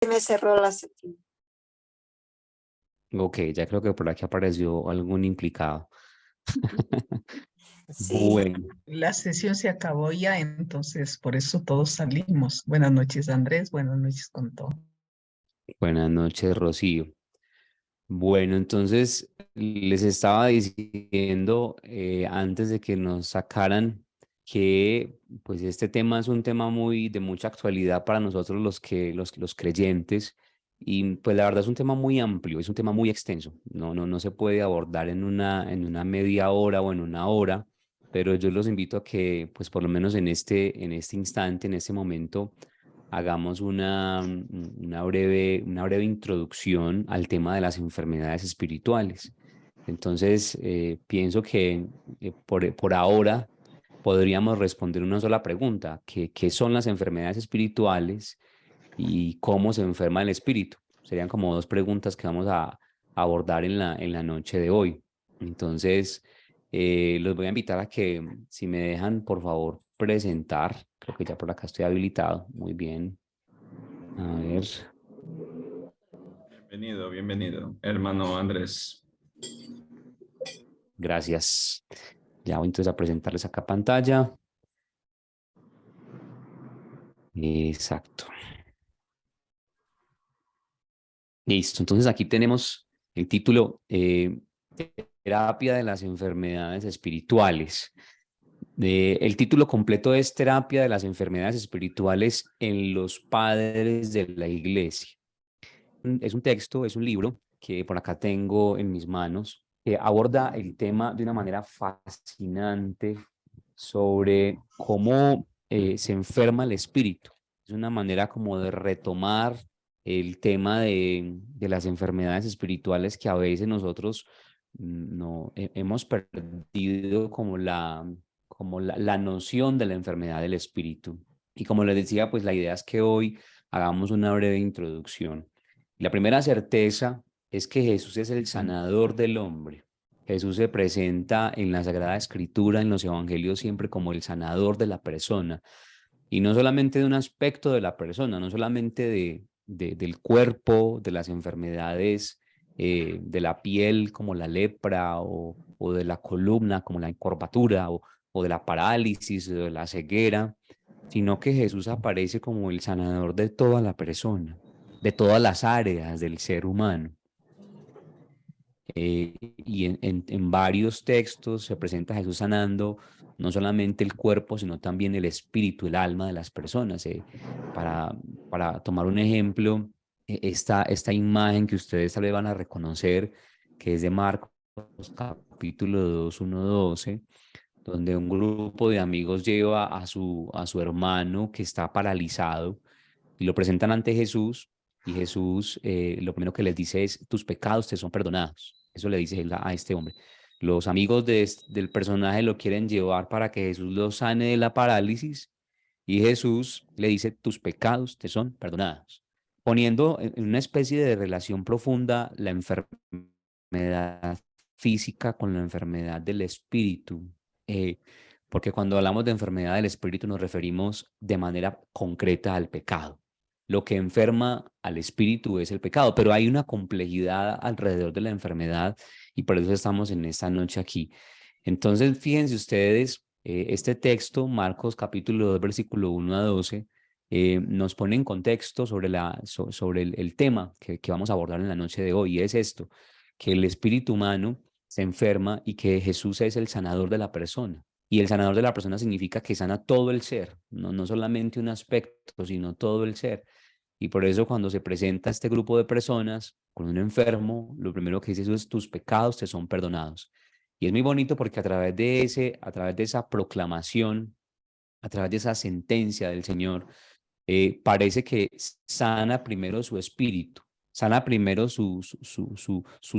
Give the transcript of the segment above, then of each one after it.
Se me cerró la sesión. Ok, ya creo que por aquí apareció algún implicado. Sí, Bueno, La sesión se acabó ya, entonces por eso todos salimos. Buenas noches, Andrés. Buenas noches con todo. buenas noches, Rocío. Bueno, entonces les estaba diciendo antes de que nos sacaran que pues este tema es un tema muy de mucha actualidad para nosotros los creyentes y pues la verdad es un tema muy amplio, es un tema muy extenso. No se puede abordar en una media hora o en una hora, pero yo los invito a que pues por lo menos en este instante, en este momento hagamos una breve introducción al tema de las enfermedades espirituales. Entonces, pienso que por ahora podríamos responder una sola pregunta: ¿qué son las enfermedades espirituales y cómo se enferma el espíritu? Serían como dos preguntas que vamos a abordar en la noche de hoy. Entonces, los voy a invitar a que, si me dejan, por favor, presentar. Creo que ya por acá estoy habilitado. Muy bien. A ver, Bienvenido, bienvenido, hermano Andrés. gracias. Ya voy entonces a presentarles acá pantalla. Exacto. Listo. Entonces aquí tenemos el título, Terapia de las enfermedades espirituales. El título completo es Terapia de las enfermedades espirituales en los padres de la iglesia. Es un texto, es un libro que por acá tengo en mis manos, que aborda el tema de una manera fascinante sobre cómo se enferma el espíritu. Es una manera como de retomar el tema de las enfermedades espirituales que a veces nosotros no hemos perdido como la noción de la enfermedad del espíritu. Y como les decía, pues la idea es que hoy hagamos una breve introducción. La primera certeza es que Jesús es el sanador del hombre. Jesús se presenta en la Sagrada Escritura, en los Evangelios, siempre como el sanador de la persona. Y no solamente de un aspecto de la persona, no solamente del cuerpo, de las enfermedades de la piel, como la lepra, o de la columna, como la encorvatura, o de la parálisis, o de la ceguera, sino que Jesús aparece como el sanador de toda la persona, de todas las áreas del ser humano. Y en varios textos se presenta a Jesús sanando no solamente el cuerpo, sino también el espíritu, el alma de las personas. Para, para tomar un ejemplo, esta imagen que ustedes tal vez van a reconocer, que es de Marcos capítulo 2, 1, 12, donde un grupo de amigos lleva a su hermano que está paralizado y lo presentan ante Jesús, y Jesús lo primero que les dice es: tus pecados te son perdonados. Eso le dice él a este hombre. Los amigos del personaje lo quieren llevar para que Jesús lo sane de la parálisis, y Jesús le dice: tus pecados te son perdonados, poniendo en una especie de relación profunda la enfermedad física con la enfermedad del espíritu. Eh, Porque cuando hablamos de enfermedad del espíritu nos referimos de manera concreta al pecado. Lo que enferma al espíritu es el pecado, pero hay una complejidad alrededor de la enfermedad, y por eso estamos en esta noche aquí. Entonces, fíjense ustedes, este texto, Marcos capítulo 2, versículo 1 a 12, nos pone en contexto sobre, sobre el tema que vamos a abordar en la noche de hoy, y es esto: que el espíritu humano se enferma y que Jesús es el sanador de la persona. Y el sanador de la persona significa que sana todo el ser, no solamente un aspecto, sino todo el ser. Y por eso cuando se presenta este grupo de personas con un enfermo, lo primero que dice Jesús es: tus pecados te son perdonados. Y es muy bonito porque a través de esa proclamación, a través de esa sentencia del Señor, parece que sana primero su espíritu, sana primero su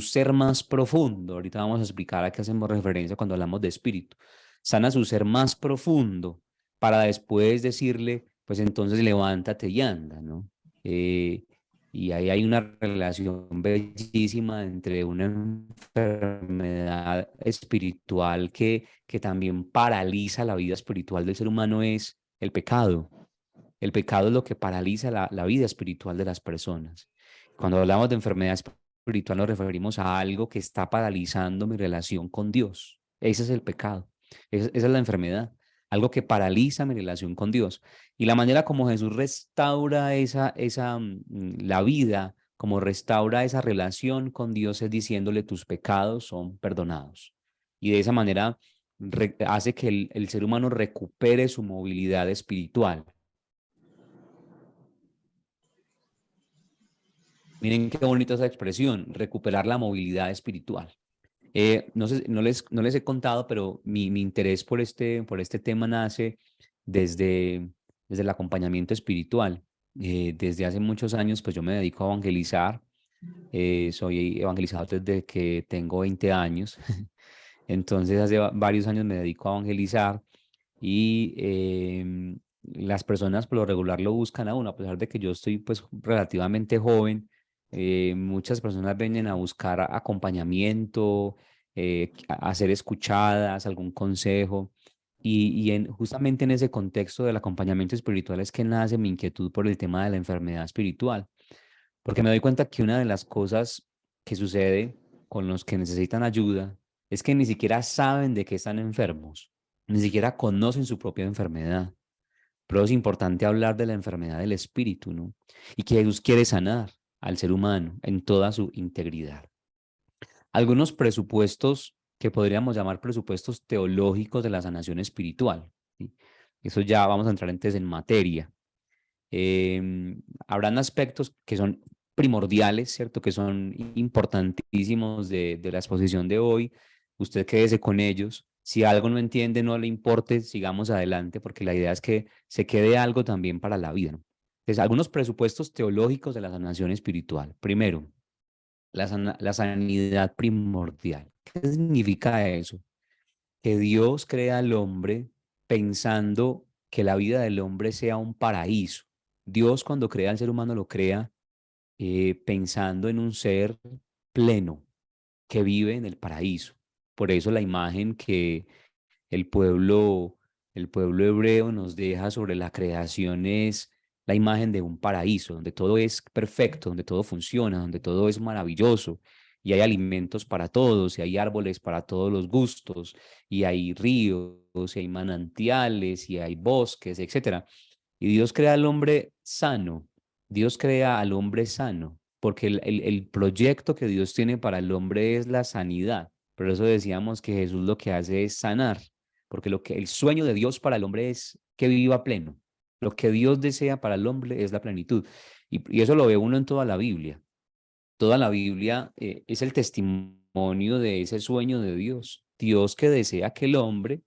ser más profundo. Ahorita vamos a explicar a qué hacemos referencia cuando hablamos de espíritu. Sana su ser más profundo para después decirle: pues entonces levántate y anda, ¿no? Eh, y ahí hay una relación bellísima entre una enfermedad espiritual que también paraliza la vida espiritual del ser humano, es el pecado. El pecado es lo que paraliza la vida espiritual de las personas. Cuando hablamos de enfermedad espiritual nos referimos a algo que está paralizando mi relación con Dios. Ese es el pecado. Esa es la enfermedad. Algo que paraliza mi relación con Dios. Y la manera como Jesús restaura la vida, como restaura esa relación con Dios es diciéndole tus pecados son perdonados. Y de esa manera hace que el ser humano recupere su movilidad espiritual. Miren qué bonita esa expresión, recuperar la movilidad espiritual. No sé, no les he contado, pero mi interés por este tema nace desde el acompañamiento espiritual. Desde hace muchos años, pues yo me dedico a evangelizar. Soy evangelizador desde que tengo 20 años. Entonces, hace varios años me dedico a evangelizar y las personas por lo regular lo buscan a uno, a pesar de que yo estoy pues relativamente joven. Muchas personas vienen a buscar acompañamiento, a ser escuchadas, algún consejo. Justamente en ese contexto del acompañamiento espiritual es que nace mi inquietud por el tema de la enfermedad espiritual, porque me doy cuenta que una de las cosas que sucede con los que necesitan ayuda es que ni siquiera saben de qué están enfermos, ni siquiera conocen su propia enfermedad. Pero es importante hablar de la enfermedad del espíritu, ¿no? Y que Jesús quiere sanar al ser humano en toda su integridad. Algunos presupuestos que podríamos llamar presupuestos teológicos de la sanación espiritual, ¿sí? Eso ya vamos a entrar entonces en materia. Habrán aspectos que son primordiales, ¿cierto? Que son importantísimos de la exposición de hoy. Usted quédese con ellos. Si algo no entiende, no le importe, sigamos adelante, porque la idea es que se quede algo también para la vida, ¿no? Entonces, algunos presupuestos teológicos de la sanación espiritual. Primero, la sanidad primordial. ¿Qué significa eso? Que Dios crea al hombre pensando que la vida del hombre sea un paraíso. Dios cuando crea al ser humano lo crea pensando en un ser pleno que vive en el paraíso. Por eso la imagen que el pueblo, el pueblo hebreo nos deja sobre la creación es la imagen de un paraíso, donde todo es perfecto, donde todo funciona, donde todo es maravilloso, y hay alimentos para todos, y hay árboles para todos los gustos, y hay ríos, y hay manantiales, y hay bosques, etcétera. Y Dios crea al hombre sano, Dios crea al hombre sano, porque el proyecto que Dios tiene para el hombre es la sanidad. Por eso decíamos que Jesús lo que hace es sanar, porque el sueño de Dios para el hombre es que viva pleno. Lo que Dios desea para el hombre es la plenitud. Y eso lo ve uno en toda la Biblia. Toda la Biblia es el testimonio de ese sueño de Dios. Dios que desea que el hombre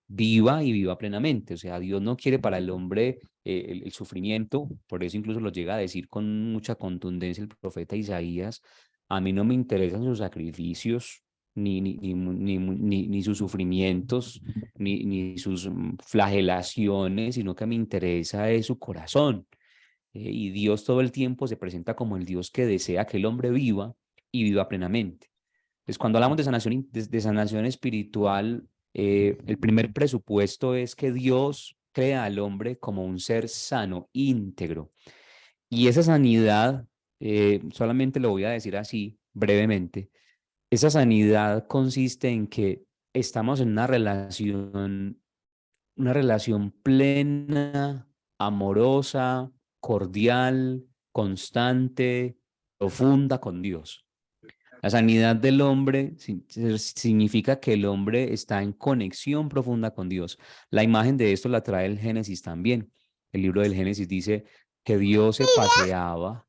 viva y viva plenamente. O sea, Dios no quiere para el hombre el sufrimiento. Por eso incluso lo llega a decir con mucha contundencia el profeta Isaías: a mí no me interesan sus sacrificios, ni sus sufrimientos, ni sus flagelaciones, sino que me interesa es su corazón. Y Dios todo el tiempo se presenta como el Dios que desea que el hombre viva y viva plenamente. Entonces, cuando hablamos de sanación espiritual, el primer presupuesto es que Dios crea al hombre como un ser sano, íntegro. Y esa sanidad, solamente lo voy a decir así brevemente, esa sanidad consiste en que estamos en una relación plena, amorosa, cordial, constante, profunda con Dios. La sanidad del hombre significa que el hombre está en conexión profunda con Dios. La imagen de esto la trae el Génesis también. El libro del Génesis dice que Dios se paseaba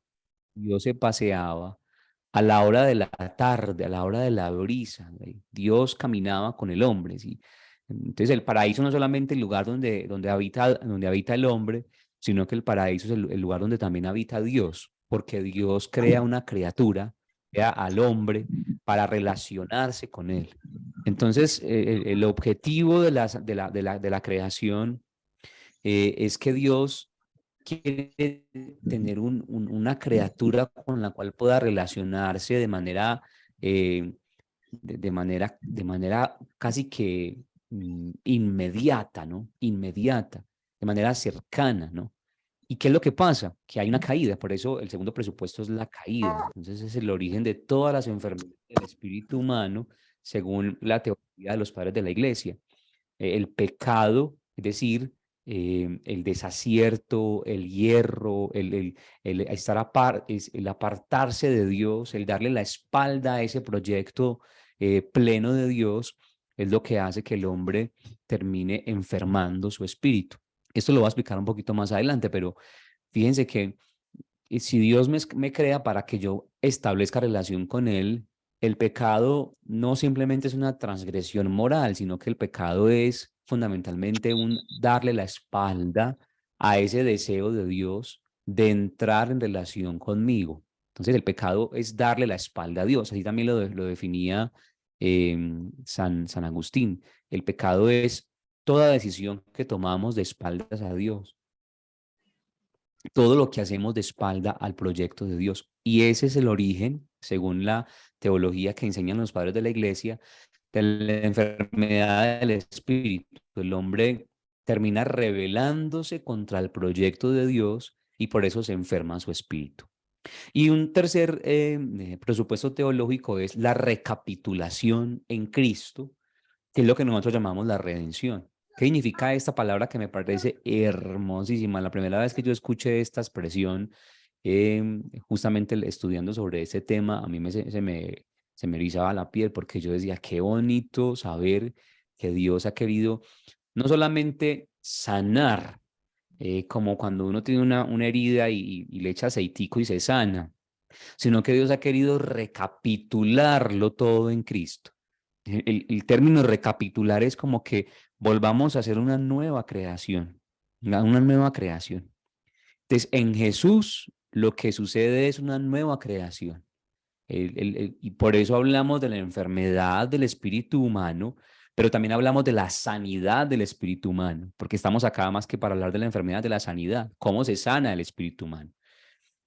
a la hora de la tarde, a la hora de la brisa. Dios caminaba con el hombre, ¿sí? Entonces el paraíso no es solamente el lugar donde habita el hombre, sino que el paraíso es el lugar donde también habita Dios, porque Dios crea una criatura, crea al hombre para relacionarse con él. Entonces, el objetivo de la creación es que Dios quiere tener una criatura con la cual pueda relacionarse eh, de manera casi que inmediata, ¿no? Inmediata, de manera cercana, ¿no? ¿Y qué es lo que pasa? Que hay una caída, por eso el segundo presupuesto es la caída. Entonces es el origen de todas las enfermedades del espíritu humano, según la teología de los padres de la iglesia. El pecado, es decir, el desacierto, el hierro, el estar el apartarse de Dios, el darle la espalda a ese proyecto pleno de Dios, es lo que hace que el hombre termine enfermando su espíritu. Esto lo voy a explicar un poquito más adelante, pero fíjense que si Dios me crea para que yo establezca relación con Él, el pecado no simplemente es una transgresión moral, sino que el pecado es fundamentalmente un darle la espalda a ese deseo de Dios de entrar en relación conmigo. Entonces el pecado es darle la espalda a Dios. Así también lo definía San Agustín. El pecado es toda decisión que tomamos de espaldas a Dios, todo lo que hacemos de espalda al proyecto de Dios. Y ese es el origen, según la teología que enseñan los padres de la iglesia, de la enfermedad del espíritu. El hombre termina rebelándose contra el proyecto de Dios y por eso se enferma su espíritu. Y un tercer presupuesto teológico es la recapitulación en Cristo, que es lo que nosotros llamamos la redención. ¿Qué significa esta palabra que me parece hermosísima? La primera vez que yo escuché esta expresión, justamente estudiando sobre ese tema, a mí se me erizaba la piel porque yo decía, qué bonito saber que Dios ha querido no solamente sanar, como cuando uno tiene una herida y le echa aceitico y se sana, sino que Dios ha querido recapitularlo todo en Cristo. El término recapitular es como que volvamos a hacer una nueva creación, una nueva creación. Entonces, en Jesús lo que sucede es una nueva creación. Y por eso hablamos de la enfermedad del espíritu humano, pero también hablamos de la sanidad del espíritu humano, porque estamos acá más que para hablar de la enfermedad, de la sanidad, cómo se sana el espíritu humano.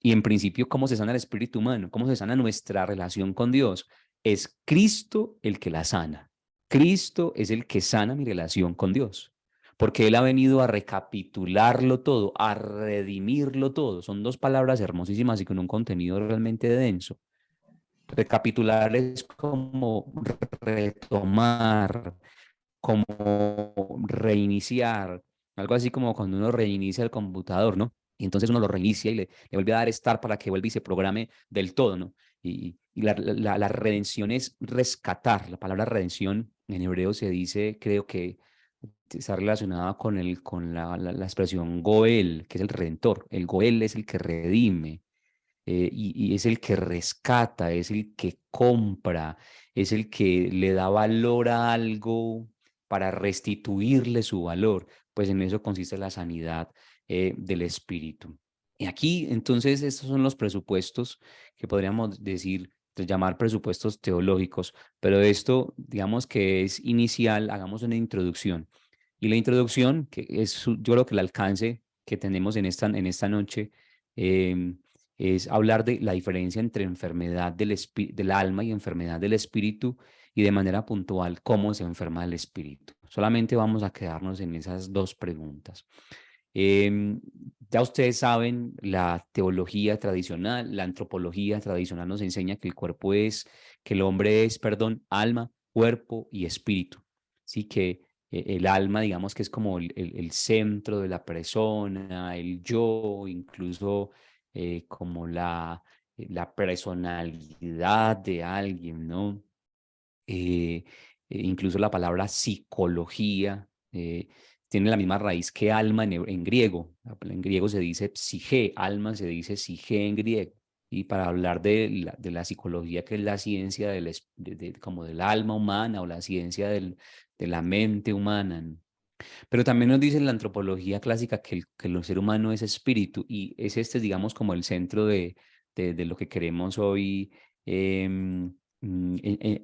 Y en principio, ¿cómo se sana el espíritu humano? ¿Cómo se sana nuestra relación con Dios? Es Cristo el que la sana. Cristo es el que sana mi relación con Dios, porque Él ha venido a recapitularlo todo, a redimirlo todo. Son dos palabras hermosísimas y con un contenido realmente denso. Recapitular es como retomar, como reiniciar, algo así como cuando uno reinicia el computador, ¿no? Y entonces uno lo reinicia y le vuelve a dar start para que vuelva y se programe del todo, ¿no? Y la redención es rescatar. La palabra redención en hebreo se dice, creo que está relacionada con la expresión Goel, que es el redentor. El Goel es el que redime, y es el que rescata, es el que compra, es el que le da valor a algo para restituirle su valor. Pues en eso consiste la sanidad del espíritu. Y aquí, entonces, estos son los presupuestos que podríamos decir, llamar presupuestos teológicos, pero esto, digamos que es inicial, hagamos una introducción. Y la introducción, que es yo creo que el alcance que tenemos en esta noche, es hablar de la diferencia entre enfermedad del alma y enfermedad del espíritu, y de manera puntual cómo se enferma el espíritu. Solamente vamos a quedarnos en esas dos preguntas. Ya ustedes saben, la teología tradicional, la antropología tradicional nos enseña que que el hombre es, perdón, alma, cuerpo y espíritu. Sí, que el alma, digamos que es como el centro de la persona, el yo, incluso como la personalidad de alguien, ¿no? Incluso la palabra psicología tiene la misma raíz que alma en griego. En griego se dice psige, alma se dice psige en griego. Y para hablar de la psicología, que es la ciencia como del alma humana o la ciencia de la mente humana, ¿no? Pero también nos dice la antropología clásica que el ser humano es espíritu, y es digamos, como el centro de lo que queremos hoy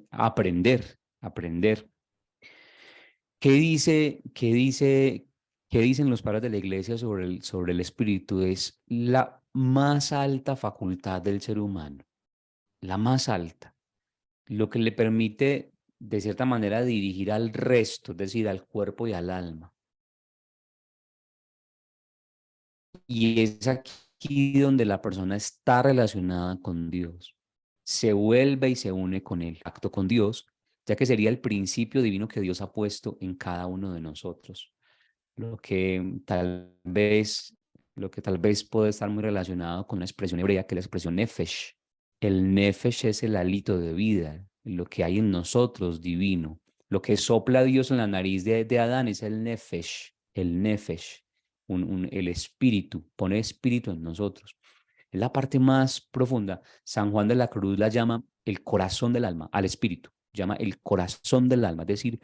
aprender. ¿Qué dicen los padres de la iglesia sobre el espíritu? Es la más alta facultad del ser humano, la más alta, lo que le permite, de cierta manera, dirigir al resto, es decir, al cuerpo y al alma. Y es aquí donde la persona está relacionada con Dios. Se vuelve y se une con el acto con Dios, ya que sería el principio divino que Dios ha puesto en cada uno de nosotros. Lo que tal vez, lo que tal vez puede estar muy relacionado con una expresión hebrea, que es la expresión nefesh. El nefesh es el hálito de vida, lo que hay en nosotros divino. Lo que sopla Dios en la nariz de Adán es el nefesh, el espíritu, pone espíritu en nosotros. Es la parte más profunda. San Juan de la Cruz la llama el corazón del alma, al espíritu, llama el corazón del alma, es decir,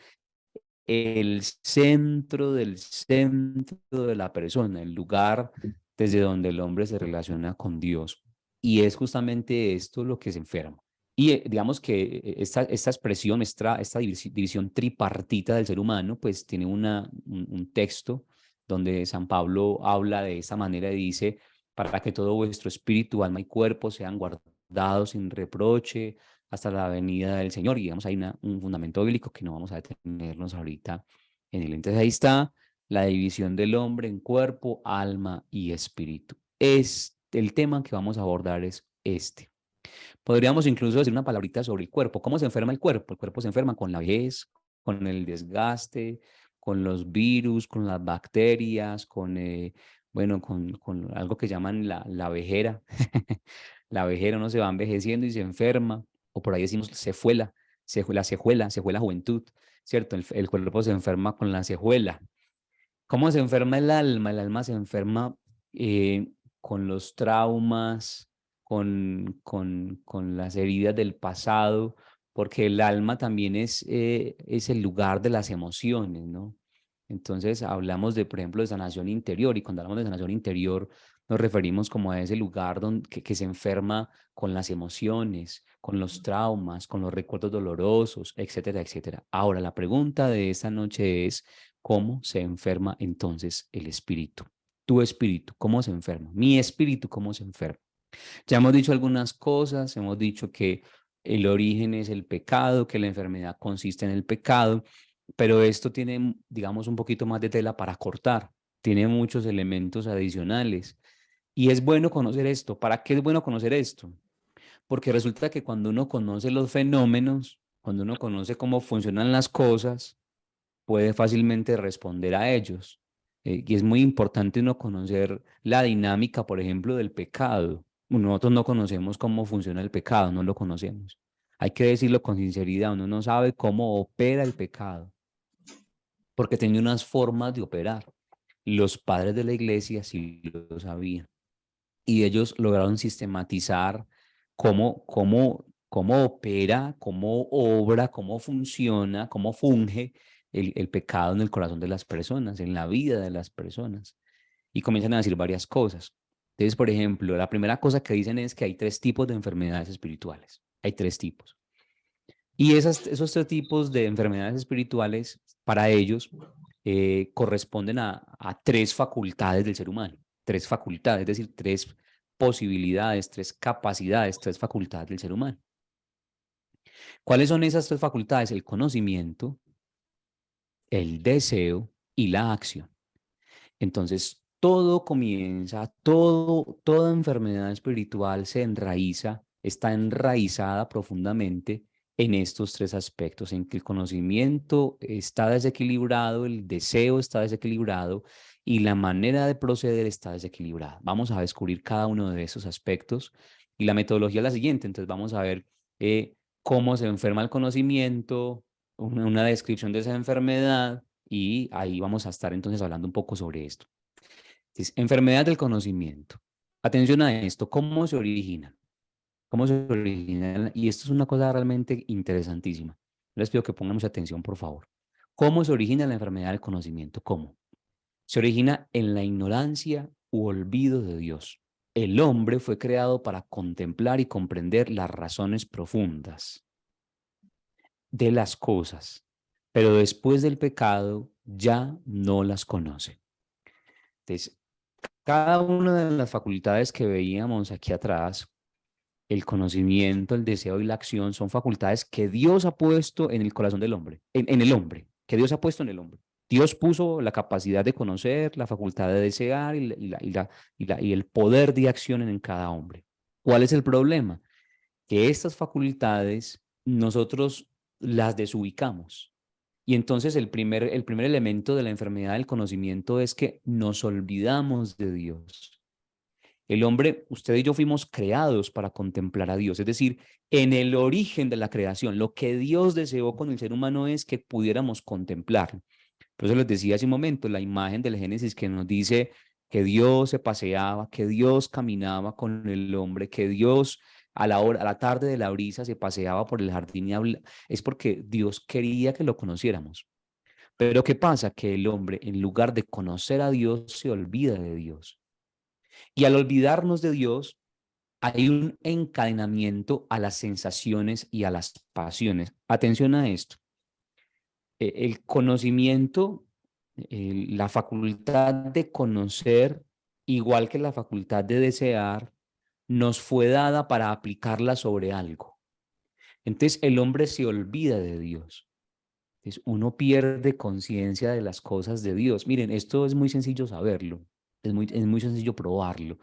el centro del centro de la persona, el lugar desde donde el hombre se relaciona con Dios. Y es justamente esto lo que se enferma. Y digamos que esta expresión, esta división tripartita del ser humano, pues tiene un texto donde San Pablo habla de esa manera y dice, para que todo vuestro espíritu, alma y cuerpo sean guardados sin reproche hasta la venida del Señor. Y digamos, hay un fundamento bíblico que no vamos a detenernos ahorita en él. Entonces ahí está la división del hombre en cuerpo, alma y espíritu. El tema que vamos a abordar es este. Podríamos incluso decir una palabrita sobre el cuerpo. ¿Cómo se enferma el cuerpo? El cuerpo se enferma con la vejez, con el desgaste, con los virus, con las bacterias, con algo que llaman la vejera. La vejera, uno se va envejeciendo y se enferma, o por ahí decimos se fue la juventud, ¿cierto? El cuerpo se enferma con la secuela. ¿Cómo se enferma el alma? El alma se enferma con los traumas, con las heridas del pasado, porque el alma también es el lugar de las emociones, ¿no? Entonces hablamos de, por ejemplo, de sanación interior, y cuando hablamos de sanación interior nos referimos como a ese lugar que se enferma con las emociones, con los traumas, con los recuerdos dolorosos, etcétera, etcétera. Ahora, la pregunta de esta noche es, ¿cómo se enferma entonces el espíritu? Tu espíritu, ¿cómo se enferma? Mi espíritu, ¿cómo se enferma? Ya hemos dicho algunas cosas, hemos dicho que el origen es el pecado, que la enfermedad consiste en el pecado, pero esto tiene, digamos, un poquito más de tela para cortar, tiene muchos elementos adicionales. Y es bueno conocer esto. ¿Para qué es bueno conocer esto? Porque resulta que cuando uno conoce los fenómenos, cuando uno conoce cómo funcionan las cosas, puede fácilmente responder a ellos. Y es muy importante uno conocer la dinámica, por ejemplo, del pecado. Nosotros no conocemos cómo funciona el pecado, no lo conocemos. Hay que decirlo con sinceridad, uno no sabe cómo opera el pecado, porque tiene unas formas de operar. Los padres de la iglesia sí lo sabían y ellos lograron sistematizar cómo opera, cómo obra, cómo funciona, cómo funge el pecado en el corazón de las personas, en la vida de las personas. Y comienzan a decir varias cosas. Entonces, por ejemplo, la primera cosa que dicen es que hay 3 tipos de enfermedades espirituales. Hay 3 tipos. Y esos 3 tipos de enfermedades espirituales, para ellos, corresponden a 3 facultades del ser humano. 3 facultades, es decir, 3 posibilidades, 3 capacidades, 3 facultades del ser humano. ¿Cuáles son esas 3 facultades? El conocimiento, el deseo y la acción. Entonces, todo comienza, toda enfermedad espiritual se enraiza, está enraizada profundamente en estos 3 aspectos, en que el conocimiento está desequilibrado, el deseo está desequilibrado y la manera de proceder está desequilibrada. Vamos a descubrir cada uno de esos aspectos y la metodología es la siguiente. Entonces, vamos a ver cómo se enferma el conocimiento, una descripción de esa enfermedad y ahí vamos a estar entonces hablando un poco sobre esto. Entonces, enfermedad del conocimiento. Atención a esto, ¿cómo se originan? ¿Cómo se originan? Y esto es una cosa realmente interesantísima. Les pido que pongan mucha atención, por favor. ¿Cómo se origina la enfermedad del conocimiento? ¿Cómo? Se origina en la ignorancia u olvido de Dios. El hombre fue creado para contemplar y comprender las razones profundas de las cosas, pero después del pecado ya no las conoce. Entonces, cada una de las facultades que veíamos aquí atrás, el conocimiento, el deseo y la acción, son facultades que Dios ha puesto en el corazón del hombre, en el hombre, que Dios ha puesto en el hombre. Dios puso la capacidad de conocer, la facultad de desear y el poder de acción en cada hombre. ¿Cuál es el problema? Que estas facultades nosotros las desubicamos. Y entonces el primer elemento de la enfermedad del conocimiento es que nos olvidamos de Dios. El hombre, usted y yo fuimos creados para contemplar a Dios, es decir, en el origen de la creación, lo que Dios deseó con el ser humano es que pudiéramos contemplarlo. Por eso les decía hace un momento, la imagen del Génesis que nos dice que Dios se paseaba, que Dios caminaba con el hombre, que Dios a la tarde de la brisa se paseaba por el jardín y es porque Dios quería que lo conociéramos. Pero ¿qué pasa? Que el hombre, en lugar de conocer a Dios, se olvida de Dios. Y al olvidarnos de Dios, hay un encadenamiento a las sensaciones y a las pasiones. Atención a esto. El conocimiento, la facultad de conocer, igual que la facultad de desear, nos fue dada para aplicarla sobre algo. Entonces el hombre se olvida de Dios. Entonces uno pierde conciencia de las cosas de Dios. Miren, esto es muy sencillo saberlo, es muy sencillo probarlo.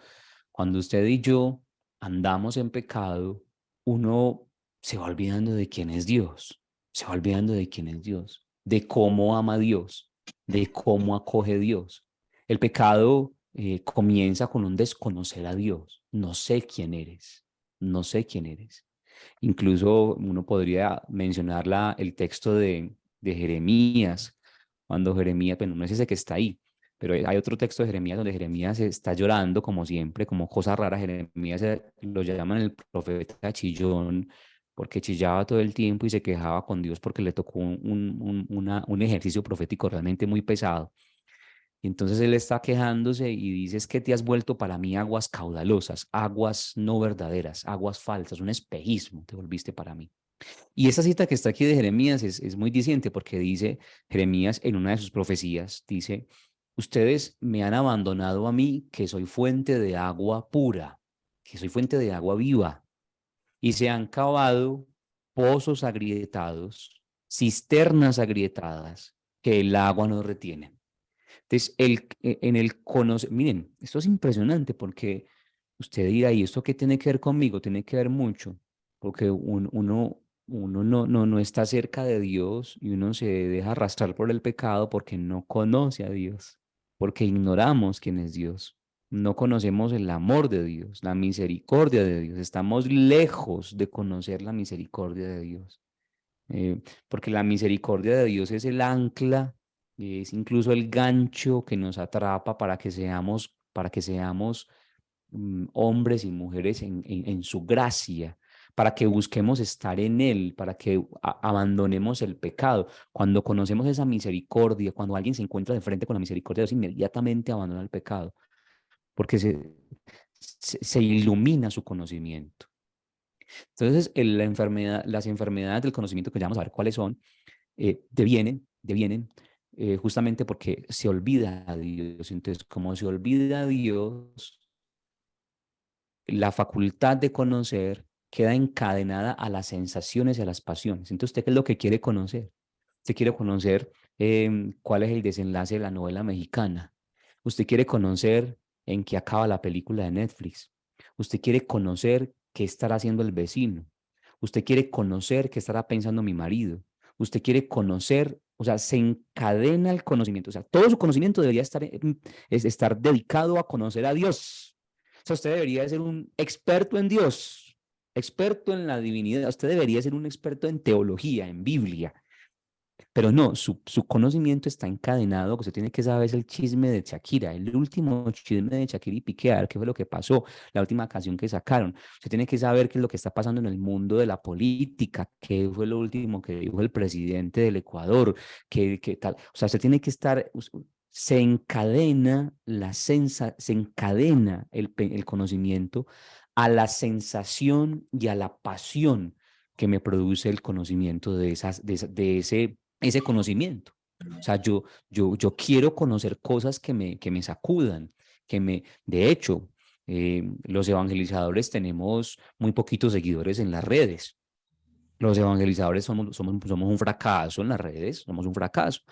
Cuando usted y yo andamos en pecado, uno se va olvidando de quién es Dios, se va olvidando de quién es Dios, de cómo ama a Dios, de cómo acoge a Dios. El pecado comienza con un desconocer a Dios. No sé quién eres, no sé quién eres. Incluso uno podría mencionar el texto de Jeremías, cuando Jeremías, bueno, no es ese que está ahí, pero hay otro texto de Jeremías donde Jeremías está llorando como siempre, como cosa rara. Jeremías lo llaman el profeta chillón, porque chillaba todo el tiempo y se quejaba con Dios porque le tocó un ejercicio profético realmente muy pesado. Y entonces él está quejándose y dice, es que te has vuelto para mí aguas caudalosas, aguas no verdaderas, aguas falsas, un espejismo te volviste para mí. Y esa cita que está aquí de Jeremías es muy diciente porque dice, Jeremías en una de sus profecías, dice, ustedes me han abandonado a mí, que soy fuente de agua pura, que soy fuente de agua viva, y se han cavado pozos agrietados, cisternas agrietadas, que el agua no retiene. Entonces, en el conocer, miren, esto es impresionante porque usted dirá, ¿y esto qué tiene que ver conmigo? Tiene que ver mucho, porque uno no está cerca de Dios y uno se deja arrastrar por el pecado porque no conoce a Dios, porque ignoramos quién es Dios. No conocemos el amor de Dios, la misericordia de Dios. Estamos lejos de conocer la misericordia de Dios. Porque la misericordia de Dios es el ancla, es incluso el gancho que nos atrapa para que seamos hombres y mujeres en su gracia, para que busquemos estar en Él, para que abandonemos el pecado. Cuando conocemos esa misericordia, cuando alguien se encuentra de frente con la misericordia de Dios, inmediatamente abandona el pecado, porque se ilumina su conocimiento. Entonces, las enfermedades del conocimiento, que ya vamos a ver cuáles son, devienen justamente porque se olvida a Dios. Entonces, como se olvida a Dios, la facultad de conocer queda encadenada a las sensaciones y a las pasiones. Entonces, ¿usted qué es lo que quiere conocer? Usted quiere conocer cuál es el desenlace de la novela mexicana. Usted quiere conocer en qué acaba la película de Netflix. Usted quiere conocer qué estará haciendo el vecino. Usted quiere conocer qué estará pensando mi marido. Usted quiere conocer, o sea, se encadena el conocimiento. O sea, todo su conocimiento debería estar dedicado a conocer a Dios. O sea, usted debería ser un experto en Dios, experto en la divinidad. Usted debería ser un experto en teología, en Biblia. Pero no, su conocimiento está encadenado, que usted tiene que saber es el chisme de Shakira, el último chisme de Shakira y Piqué, a ver qué fue lo que pasó, la última canción que sacaron. Usted tiene que saber qué es lo que está pasando en el mundo de la política, qué fue lo último que dijo el presidente del Ecuador, qué tal. O sea, usted tiene que estar, se encadena se encadena el conocimiento a la sensación y a la pasión que me produce el conocimiento de ese conocimiento. O sea, yo quiero conocer cosas que me sacudan, de hecho, los evangelizadores tenemos muy poquitos seguidores en las redes. Los evangelizadores somos un fracaso en las redes, somos un fracaso.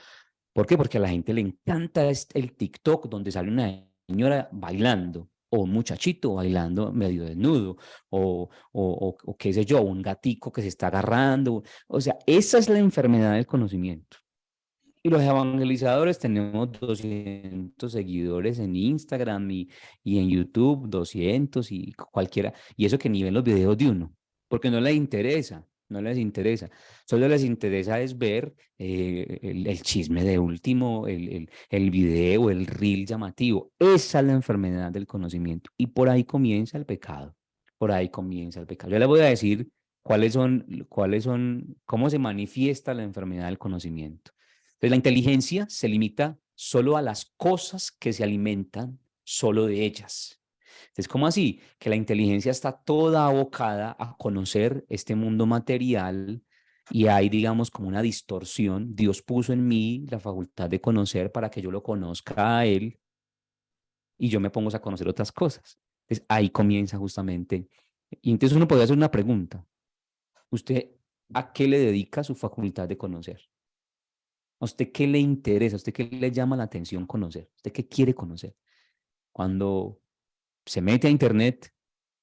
¿Por qué? Porque a la gente le encanta el TikTok donde sale una señora bailando o un muchachito bailando medio desnudo o qué sé yo, un gatico que se está agarrando. O sea, esa es la enfermedad del conocimiento. Y los evangelizadores tenemos 200 seguidores en Instagram y en YouTube, 200 y cualquiera. Y eso que ni ven los videos de uno, porque no les interesa, no les interesa. Solo les interesa es ver el chisme de último, el video, el reel llamativo. Esa es la enfermedad del conocimiento. Y por ahí comienza el pecado. Por ahí comienza el pecado. Yo les voy a decir cómo se manifiesta la enfermedad del conocimiento. Entonces, la inteligencia se limita solo a las cosas que se alimentan solo de ellas. Entonces, ¿cómo así? Que la inteligencia está toda abocada a conocer este mundo material y hay, digamos, como una distorsión. Dios puso en mí la facultad de conocer para que yo lo conozca a Él y yo me pongo a conocer otras cosas. Entonces, ahí comienza justamente. Y entonces uno podría hacer una pregunta. ¿Usted a qué le dedica su facultad de conocer? ¿A usted qué le interesa? ¿A usted qué le llama la atención conocer? ¿A usted qué quiere conocer? Cuando se mete a internet,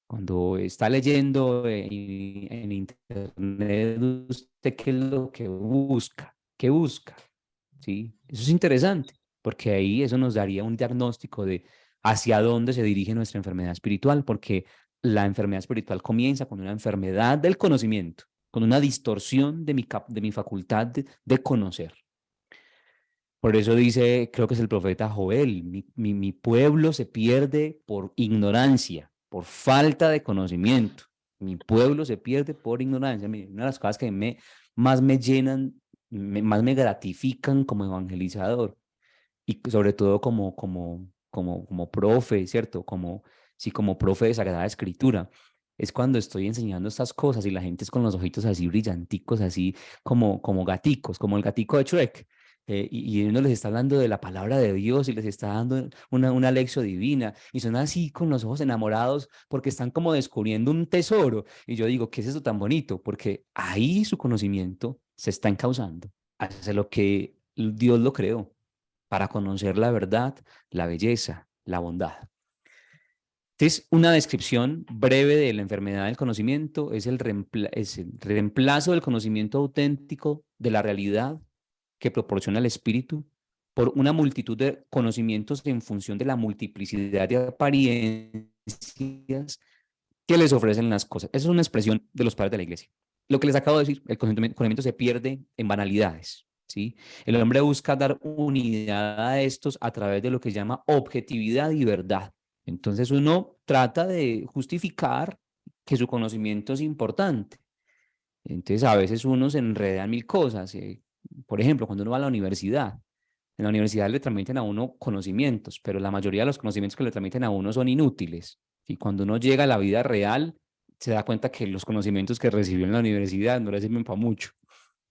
cuando está leyendo en internet, ¿usted qué es lo que busca? ¿Qué busca? ¿Sí? Eso es interesante, porque ahí eso nos daría un diagnóstico de hacia dónde se dirige nuestra enfermedad espiritual, porque la enfermedad espiritual comienza con una enfermedad del conocimiento, con una distorsión de mi facultad de conocer. Por eso dice, creo que es el profeta Joel, mi pueblo se pierde por ignorancia, por falta de conocimiento. Mi pueblo se pierde por ignorancia. Una de las cosas que más me llenan, más me gratifican como evangelizador y sobre todo como profe, ¿cierto? Como profe de Sagrada Escritura. Es cuando estoy enseñando estas cosas y la gente es con los ojitos así brillanticos, así como gaticos, como el gatico de Shrek. Y uno les está hablando de la palabra de Dios y les está dando una lección divina y son así con los ojos enamorados porque están como descubriendo un tesoro. Y yo digo, ¿qué es eso tan bonito? Porque ahí su conocimiento se está encauzando hacia lo que Dios lo creó para conocer la verdad, la belleza, la bondad. Entonces, una descripción breve de la enfermedad del conocimiento es el reemplazo del conocimiento auténtico de la realidad que proporciona el espíritu por una multitud de conocimientos en función de la multiplicidad de apariencias que les ofrecen las cosas. Esa es una expresión de los padres de la iglesia. Lo que les acabo de decir, el conocimiento se pierde en banalidades. ¿Sí? El hombre busca dar unidad a estos a través de lo que llama objetividad y verdad. Entonces uno trata de justificar que su conocimiento es importante. Entonces a veces uno se enreda en mil cosas. Por ejemplo, cuando uno va a la universidad, en la universidad le transmiten a uno conocimientos, pero la mayoría de los conocimientos que le transmiten a uno son inútiles. Y cuando uno llega a la vida real, se da cuenta que los conocimientos que recibió en la universidad no le sirven para mucho,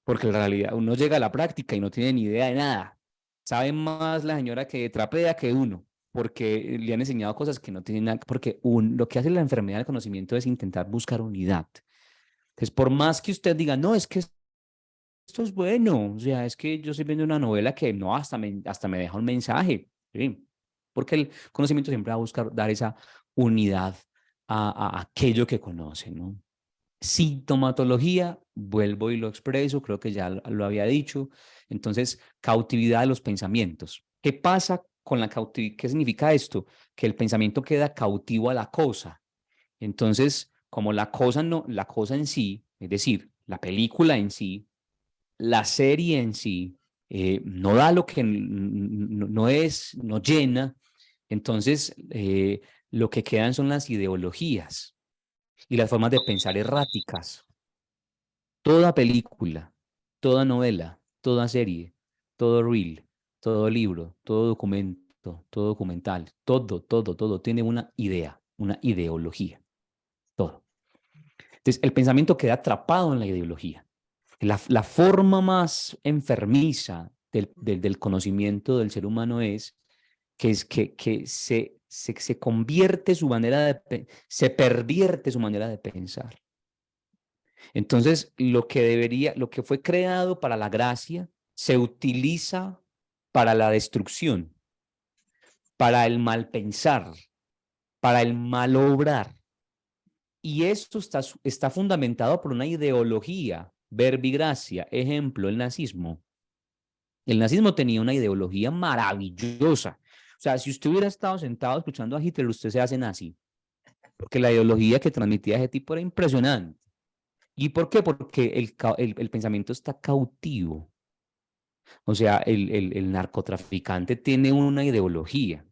porque en realidad uno llega a la práctica y no tiene ni idea de nada. Sabe más la señora que trapea que uno, porque le han enseñado cosas que no tienen nada, porque lo que hace la enfermedad del conocimiento es intentar buscar unidad. Entonces, por más que usted diga, no, es que esto es bueno, o sea, es que yo estoy viendo una novela que no, hasta me deja un mensaje, ¿sí? Porque el conocimiento siempre va a buscar dar esa unidad a aquello que conoce, ¿no? Sintomatología, vuelvo y lo expreso, creo que ya lo había dicho. Entonces, cautividad de los pensamientos. ¿Qué pasa con la cautividad? ¿Qué significa esto? Que el pensamiento queda cautivo a la cosa. Entonces, como la cosa en sí, es decir, la película en sí, la serie en sí, no da lo que no llena, entonces lo que quedan son las ideologías y las formas de pensar erráticas. Toda película, toda novela, toda serie, todo reel, todo libro, todo documento, todo documental, todo tiene una idea, una ideología, todo. Entonces, el pensamiento queda atrapado en la ideología. La forma más enfermiza del conocimiento del ser humano es que se convierte su manera se pervierte su manera de pensar. Entonces, lo que fue creado para la gracia se utiliza para la destrucción, para el mal pensar, para el mal obrar. Y esto está fundamentado por una ideología, verbigracia. Ejemplo, el nazismo. El nazismo tenía una ideología maravillosa. O sea, si usted hubiera estado sentado escuchando a Hitler, usted se hace nazi. Porque la ideología que transmitía ese tipo era impresionante. ¿Y por qué? Porque el pensamiento está cautivo. O sea, el narcotraficante tiene una ideología.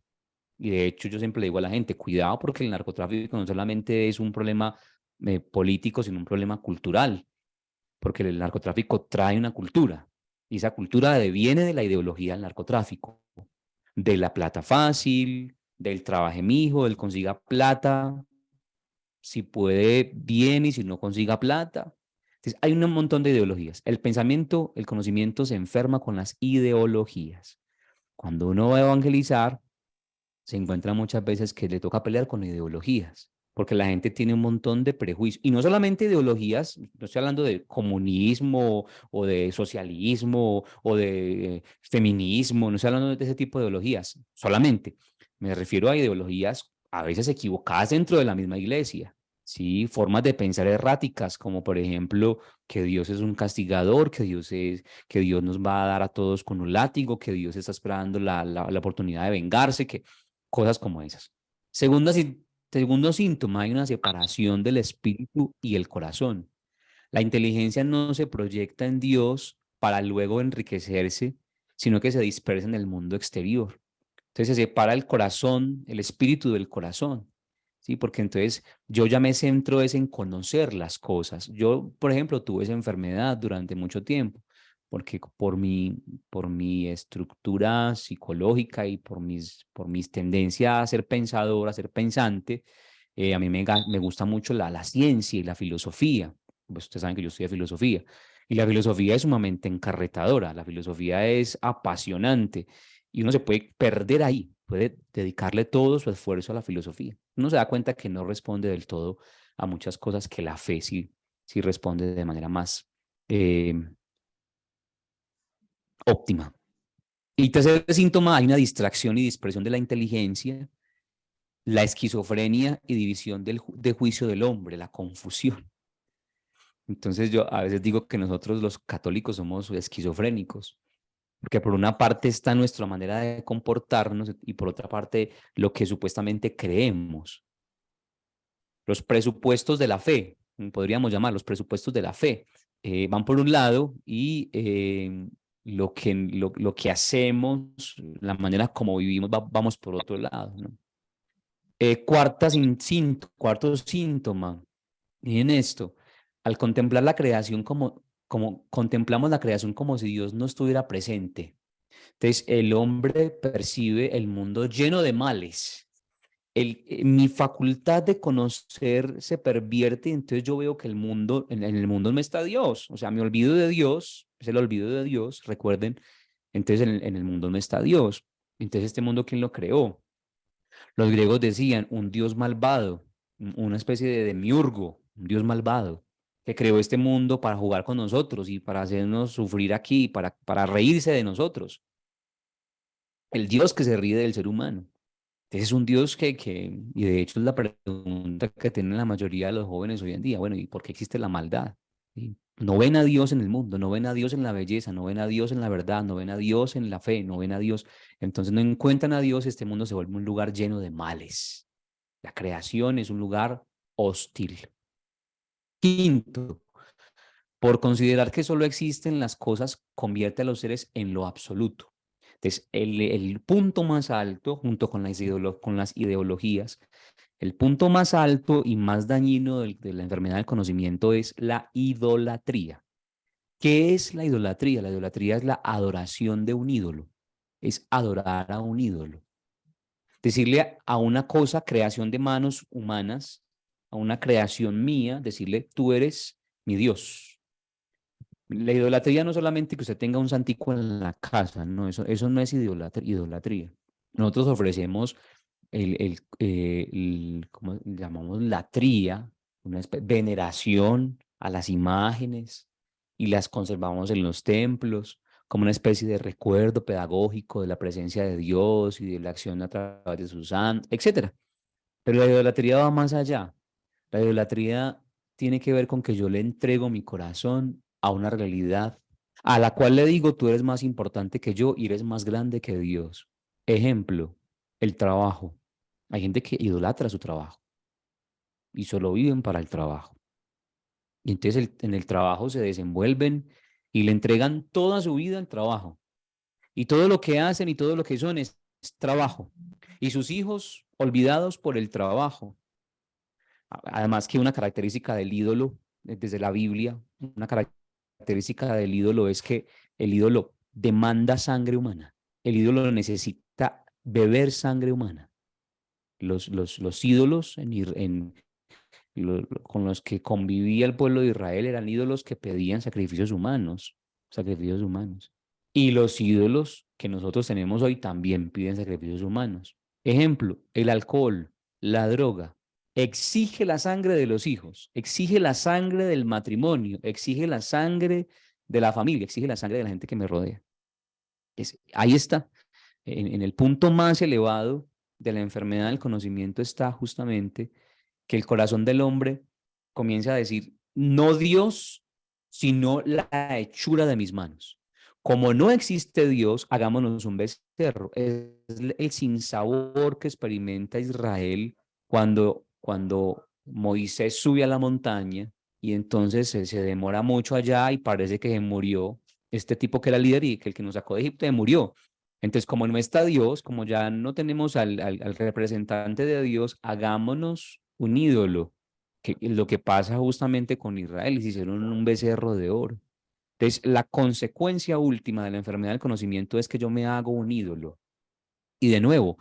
Y de hecho yo siempre le digo a la gente, cuidado porque el narcotráfico no solamente es un problema político, sino un problema cultural. Porque el narcotráfico trae una cultura. Y esa cultura viene de la ideología del narcotráfico. De la plata fácil, del trabaje mijo, del consiga plata, si puede bien y si no consiga plata. Entonces, hay un montón de ideologías. El pensamiento, el conocimiento se enferma con las ideologías. Cuando uno va a evangelizar, se encuentra muchas veces que le toca pelear con ideologías, porque la gente tiene un montón de prejuicios. Y no solamente ideologías, no estoy hablando de comunismo o de socialismo o de feminismo, no estoy hablando de ese tipo de ideologías, solamente. Me refiero a ideologías a veces equivocadas dentro de la misma iglesia. Sí, formas de pensar erráticas, como por ejemplo que Dios es un castigador, que Dios nos va a dar a todos con un látigo, que Dios está esperando la oportunidad de vengarse, que cosas como esas. Segundo síntoma, hay una separación del espíritu y el corazón. La inteligencia no se proyecta en Dios para luego enriquecerse, sino que se dispersa en el mundo exterior. Entonces se separa el corazón, el espíritu del corazón. ¿Sí? Porque entonces yo ya me centro es en conocer las cosas. Yo, por ejemplo, tuve esa enfermedad durante mucho tiempo, porque por mi estructura psicológica y por mis tendencias a ser pensador, a ser pensante, a mí me gusta mucho la ciencia y la filosofía. Pues ustedes saben que yo estudio filosofía. Y la filosofía es sumamente encarretadora, la filosofía es apasionante y uno se puede perder ahí, puede dedicarle todo su esfuerzo a la filosofía. Uno se da cuenta que no responde del todo a muchas cosas que la fe sí responde de manera más eh, óptima. Y tercer síntoma, hay una distracción y dispersión de la inteligencia, la esquizofrenia y división de juicio del hombre, la confusión. Entonces yo a veces digo que nosotros los católicos somos esquizofrénicos, porque por una parte está nuestra manera de comportarnos y por otra parte lo que supuestamente creemos. Los presupuestos de la fe, podríamos llamar los presupuestos de la fe, van por un lado y lo que hacemos, la manera como vivimos, vamos por otro lado, ¿no? Cuarto síntoma, miren esto, al contemplar la creación como contemplamos la creación como si Dios no estuviera presente. Entonces el hombre percibe el mundo lleno de males. Mi facultad de conocer se pervierte y entonces yo veo que en el mundo no está Dios. O sea, me olvido de Dios, es el olvido de Dios, recuerden. Entonces en el mundo no está Dios. Entonces este mundo, ¿quién lo creó? Los griegos decían un Dios malvado, una especie de demiurgo, un Dios malvado, que creó este mundo para jugar con nosotros y para hacernos sufrir aquí, para reírse de nosotros. El Dios que se ríe del ser humano. Es un Dios y de hecho es la pregunta que tienen la mayoría de los jóvenes hoy en día. Bueno, ¿y por qué existe la maldad? ¿Sí? No ven a Dios en el mundo, no ven a Dios en la belleza, no ven a Dios en la verdad, no ven a Dios en la fe, no ven a Dios. Entonces no encuentran a Dios, este mundo se vuelve un lugar lleno de males. La creación es un lugar hostil. Quinto, por considerar que solo existen las cosas, convierte a los seres en lo absoluto. Entonces, el punto más alto, junto con con las ideologías, el punto más alto y más dañino de la enfermedad del conocimiento es la idolatría. ¿Qué es la idolatría? La idolatría es la adoración de un ídolo, es adorar a un ídolo. Decirle a una cosa, creación de manos humanas, a una creación mía, decirle, tú eres mi Dios. La idolatría no solamente que usted tenga un santico en la casa, no, eso no es idolatría. Nosotros ofrecemos ¿cómo llamamos? Latría, veneración a las imágenes y las conservamos en los templos, como una especie de recuerdo pedagógico de la presencia de Dios y de la acción a través de sus santos, etc. Pero la idolatría va más allá. La idolatría tiene que ver con que yo le entrego mi corazón a una realidad a la cual le digo, tú eres más importante que yo y eres más grande que Dios. Ejemplo, el trabajo. Hay gente que idolatra su trabajo y solo viven para el trabajo. Y entonces en el trabajo se desenvuelven y le entregan toda su vida al trabajo. Y todo lo que hacen y todo lo que son es trabajo. Y sus hijos olvidados por el trabajo. Además que una característica del ídolo, desde la Biblia, una característica del ídolo es que el ídolo demanda sangre humana. El ídolo necesita beber sangre humana. Los ídolos con los que convivía el pueblo de Israel eran ídolos que pedían sacrificios humanos, sacrificios humanos. Y los ídolos que nosotros tenemos hoy también piden sacrificios humanos. Ejemplo, el alcohol, la droga, exige la sangre de los hijos, exige la sangre del matrimonio, exige la sangre de la familia, exige la sangre de la gente que me rodea. Ahí está, en el punto más elevado de la enfermedad del conocimiento está justamente que el corazón del hombre comienza a decir, no Dios, sino la hechura de mis manos. Como no existe Dios, hagámonos un becerro. Es el sinsabor que experimenta Israel cuando Moisés sube a la montaña y entonces se demora mucho allá y parece que se murió. Este tipo que era líder y que el que nos sacó de Egipto se murió. Entonces, como no está Dios, como ya no tenemos al representante de Dios, hagámonos un ídolo, que es lo que pasa justamente con Israel, y se hicieron un becerro de oro. Entonces, la consecuencia última de la enfermedad del conocimiento es que yo me hago un ídolo. Y de nuevo,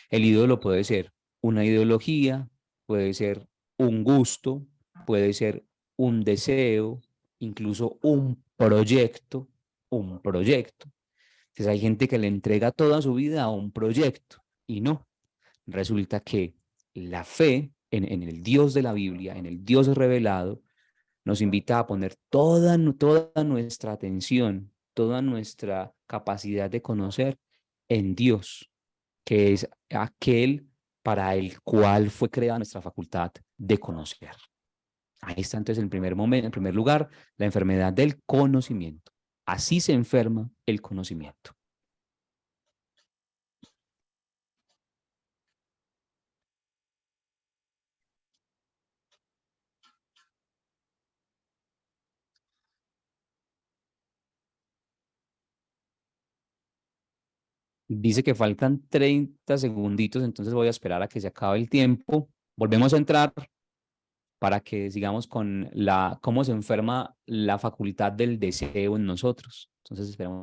el ídolo puede ser una ideología, puede ser un gusto, puede ser un deseo, incluso un proyecto, un proyecto. Entonces hay gente que le entrega toda su vida a un proyecto y no. Resulta que la fe en el Dios de la Biblia, en el Dios revelado, nos invita a poner toda nuestra atención, toda nuestra capacidad de conocer en Dios, que es aquel para el cual fue creada nuestra facultad de conocer. Ahí está entonces en primer momento, en primer lugar, la enfermedad del conocimiento. Así se enferma el conocimiento. Dice que faltan 30 segunditos, entonces voy a esperar a que se acabe el tiempo. Volvemos a entrar para que sigamos con cómo se enferma la facultad del deseo en nosotros. Entonces esperamos